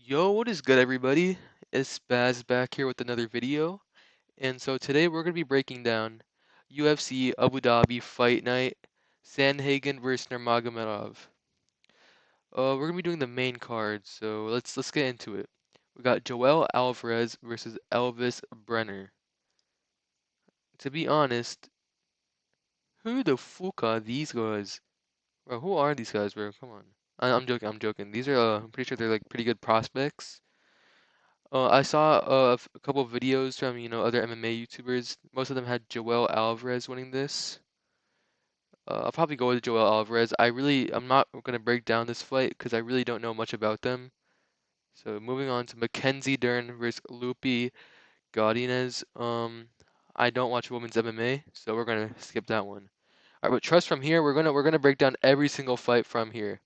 Yo, what is good, everybody? It's Spaz back here with another video. And so today we're going to be breaking down UFC Abu Dhabi Fight Night, Sandhagen versus Nurmagomedov. We're going to be doing the main card, so let's get into it. We got Joel Alvarez versus Elvis Brenner. To be honest, who the fuck are these guys? Bro, who are these guys, bro? Come on. I'm joking, I'm joking. These are, I'm pretty sure they're like pretty good prospects. I saw a couple of videos from, other MMA YouTubers. Most of them had Joel Alvarez winning this. I'll probably go with Joel Alvarez. I'm not gonna break down this fight because I really don't know much about them. So moving on to Mackenzie Dern versus Lupi Godinez. I don't watch women's MMA, so we're gonna skip that one. Alright, but trust from here, we're gonna break down every single fight from here.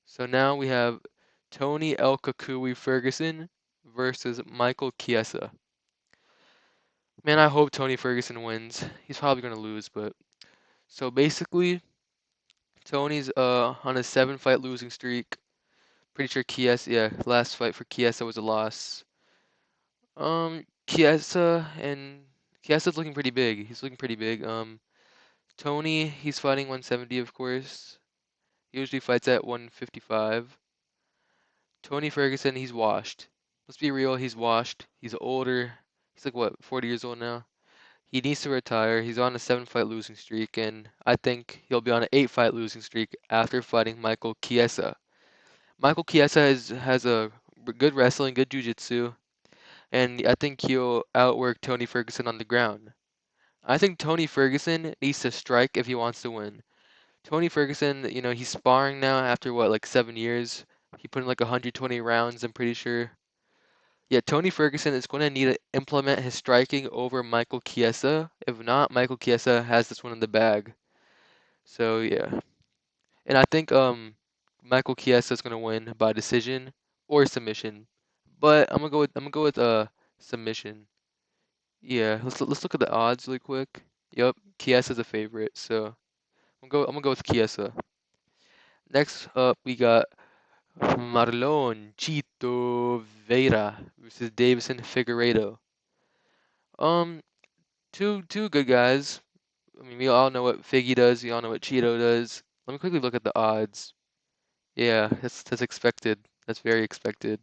So now we have Tony El Kakui Ferguson versus Michael Chiesa. Man, I hope Tony Ferguson wins. He's probably gonna lose, but so basically, Tony's on a 7 fight losing streak. Pretty sure Chiesa, yeah, last fight for Chiesa was a loss. Chiesa and Chiesa's looking pretty big. He's looking pretty big. Tony, he's fighting 170, of course. He usually fights at 155. Tony Ferguson, he's washed. Let's be real, he's washed. He's older. He's like what, 40 years old now? He needs to retire. He's on a 7 fight losing streak, and I think he'll be on an 8 fight losing streak after fighting Michael Chiesa. Michael Chiesa has a good wrestling, good jiu-jitsu, and I think he'll outwork Tony Ferguson on the ground. I think Tony Ferguson needs to strike if he wants to win. Tony Ferguson, he's sparring now after what, like 7 years. He put in like 120 rounds, I'm pretty sure. Yeah, Tony Ferguson is going to need to implement his striking over Michael Chiesa. If not, Michael Chiesa has this one in the bag. So yeah, and I think Michael Chiesa is going to win by decision or submission. But I'm gonna go with submission. Yeah, let's look at the odds really quick. Yep, Chiesa's a favorite, so I'm gonna go with Chiesa. Next up, we got Marlon Chito Vera versus Davison Figueiredo. Um, two good guys. I mean, we all know what Figgy does. We all know what Cheeto does. Let me quickly look at the odds. Yeah, that's expected. That's very expected.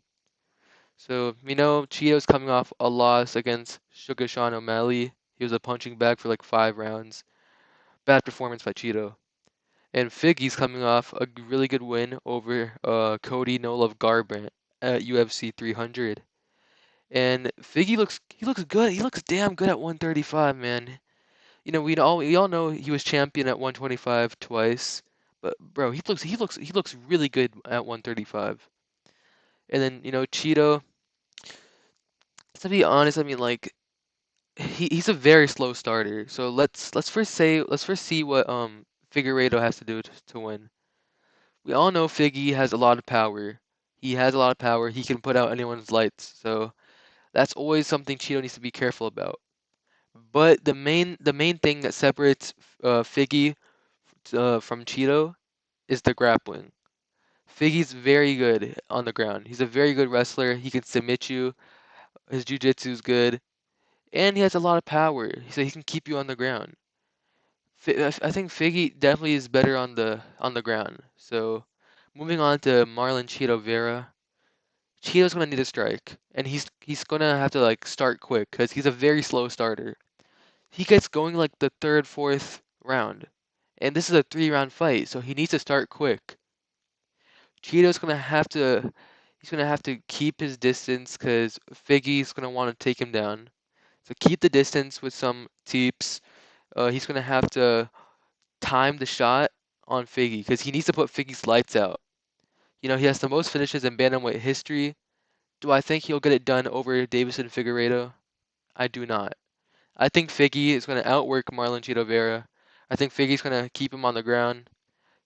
So we know Cheeto's coming off a loss against Sugar Sean O'Malley. He was a punching bag for like 5 rounds. Bad performance by Cheeto. And Figgy's coming off a really good win over Cody No Love Garbrandt at UFC 300. And he looks good. He looks damn good at 135, man. We all know he was champion at 125 twice, but bro, he looks really good at 135. And then Cheeto. To be honest, I mean like he's a very slow starter. So let's first see what Figueiredo has to do to win. We all know Figgy has a lot of power. He has a lot of power. He can put out anyone's lights. So that's always something Cheeto needs to be careful about. But the main thing that separates Figgy from Cheeto is the grappling. Figgy's very good on the ground. He's a very good wrestler. He can submit you. His jiu-jitsu is good, and he has a lot of power, so he can keep you on the ground. I think Figgy definitely is better on the ground. So moving on to Marlon Cheeto Vera. Cheeto's gonna need a strike, and he's gonna have to like start quick because he's a very slow starter. He gets going like the third, fourth round, and this is a 3 round fight, so he needs to start quick. Cheeto's gonna have to he's gonna have to keep his distance because Figgy's gonna want to take him down. So keep the distance with some teeps. He's gonna have to time the shot on Figgy because he needs to put Figgy's lights out. He has the most finishes in bantamweight history. Do I think he'll get it done over Davison Figueiredo? I do not. I think Figgy is gonna outwork Marlon Chito Vera. I think Figgy's gonna keep him on the ground,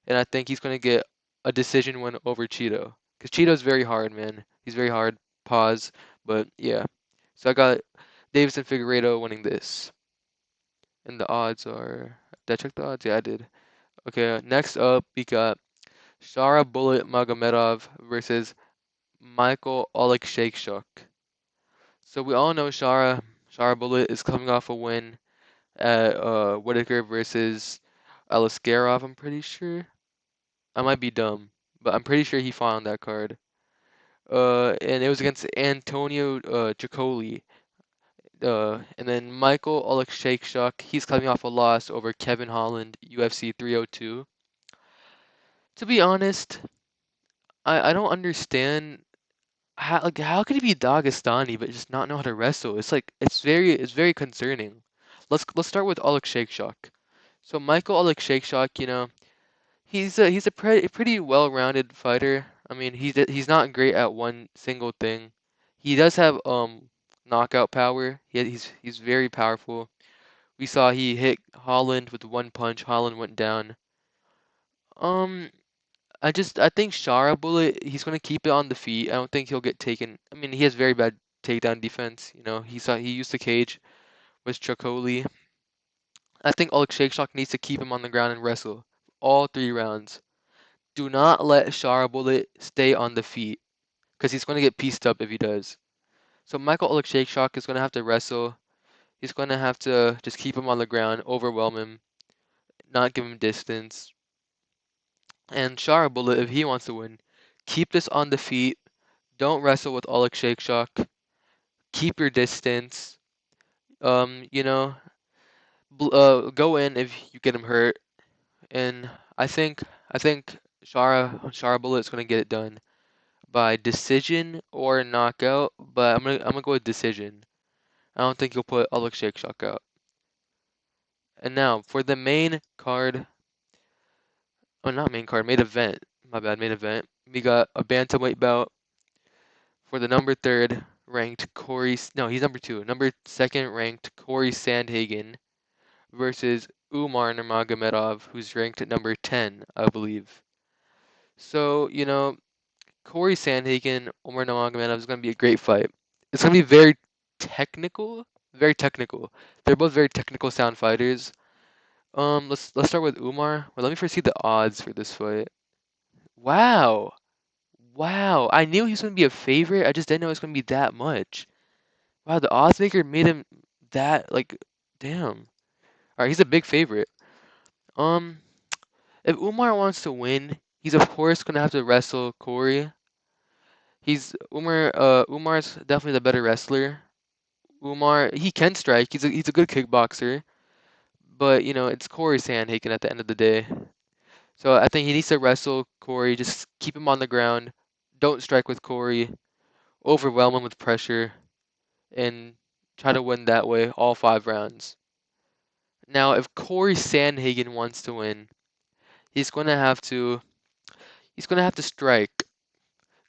and I think he's gonna get a decision win over Cheeto. Because Cheeto's very hard, man. He's very hard. Pause. But yeah. So I got Davison Figueiredo winning this. And the odds are. Did I check the odds? Yeah, I did. Okay, next up we got Shara Bullet Magomedov versus Michael Oleksiejcuk. So we all know Shara Bullet is coming off a win at Whitaker versus Alaskarov, I'm pretty sure. I might be dumb, but I'm pretty sure he fought on that card. And it was against Antonio Chacoli. And then Michael Oleksiejczuk, he's coming off a loss over Kevin Holland, UFC 302. To be honest, I don't understand how could he be Dagestani but just not know how to wrestle? It's like it's very concerning. Let's start with Oleksiejczuk. So Michael Oleksiejczuk, he's a pretty well-rounded fighter. I mean, he's not great at one single thing. He does have knockout power. He's very powerful. We saw he hit Holland with one punch. Holland went down. Um, I think Shara Bullet, he's gonna keep it on the feet. I don't think he'll get taken. I mean, he has very bad takedown defense. He used the cage with Chacoli. I think Oleksiejczuk needs to keep him on the ground and wrestle all 3 rounds. Do not let Shara Bullet stay on the feet because he's gonna get pieced up if he does. So Michael Oleksiejczuk is gonna have to wrestle. He's gonna have to just keep him on the ground, overwhelm him, not give him distance. And Shara Bullet, if he wants to win, keep this on the feet. Don't wrestle with Oleksiejczuk. Keep your distance. Um, you know, go in if you get him hurt. And I think Shara Bullet is gonna get it done by decision or knockout. But I'm gonna go with decision. I don't think he'll put Oleksiejczuk out. And now for the main card. Oh, not main card, main event. My bad, main event. We got a bantamweight bout for the number third ranked Corey. No, he's number two. Number second ranked Corey Sandhagen versus Umar Nurmagomedov, who's ranked at number 10, I believe. So, Corey Sandhagen, Umar Nurmagomedov is going to be a great fight. It's going to be very technical, very technical. They're both very technical sound fighters. Let's start with Umar. Well, let me first see the odds for this fight. Wow. Wow. I knew he was going to be a favorite. I just didn't know it was going to be that much. Wow, the odds maker made him that, like, damn. Alright, he's a big favorite. Um, if Umar wants to win, he's of course gonna have to wrestle Corey. Umar's definitely the better wrestler. Umar, he can strike. He's a good kickboxer, but it's Corey Sandhagen at the end of the day. So I think he needs to wrestle Corey. Just keep him on the ground. Don't strike with Corey. Overwhelm him with pressure, and try to win that way all 5 rounds. Now, if Corey Sandhagen wants to win, he's gonna have to he's gonna have to strike.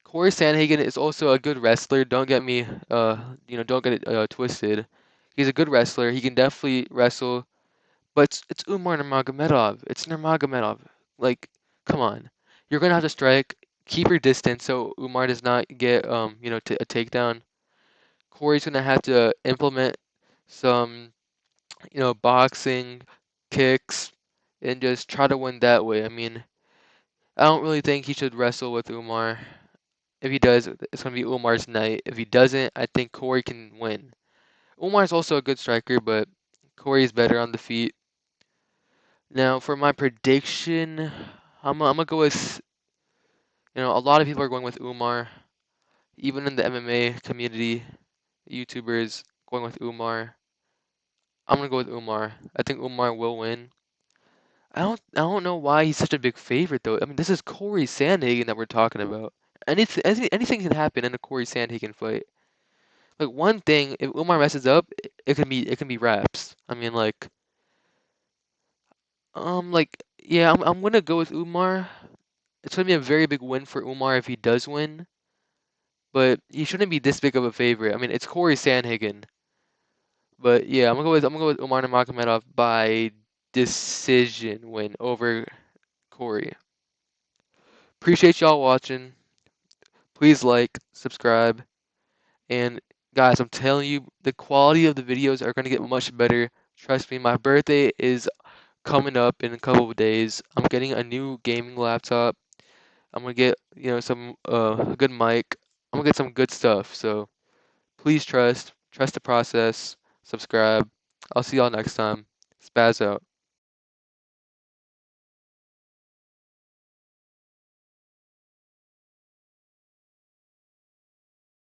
Corey Sandhagen is also a good wrestler. Don't get it twisted. He's a good wrestler. He can definitely wrestle, but it's Umar Nurmagomedov. It's Nurmagomedov. Like, come on. You're gonna have to strike. Keep your distance so Umar does not get a takedown. Corey's gonna have to implement some boxing, kicks, and just try to win that way. I mean, I don't really think he should wrestle with Umar. If he does, it's going to be Umar's night. If he doesn't, I think Corey can win. Umar's also a good striker, but Corey's better on the feet. Now, for my prediction, I'm gonna go with, a lot of people are going with Umar. Even in the MMA community, YouTubers going with Umar. I'm gonna go with Umar. I think Umar will win. I don't know why he's such a big favorite though. I mean, this is Corey Sandhagen that we're talking about. Anything can happen in a Corey Sandhagen fight. Like one thing, if Umar messes up, it can be wraps. I mean, yeah, I'm gonna go with Umar. It's gonna be a very big win for Umar if he does win, but he shouldn't be this big of a favorite. I mean, it's Corey Sandhagen, but yeah, I'm gonna go with Umar Nurmagomedov by decision win over Corey. Appreciate y'all watching. Please like, subscribe, and guys, I'm telling you, the quality of the videos are gonna get much better. Trust me, my birthday is coming up in a couple of days. I'm getting a new gaming laptop. I'm gonna get some a good mic. I'm gonna get some good stuff. So please trust the process, subscribe. I'll see y'all next time. Spaz out.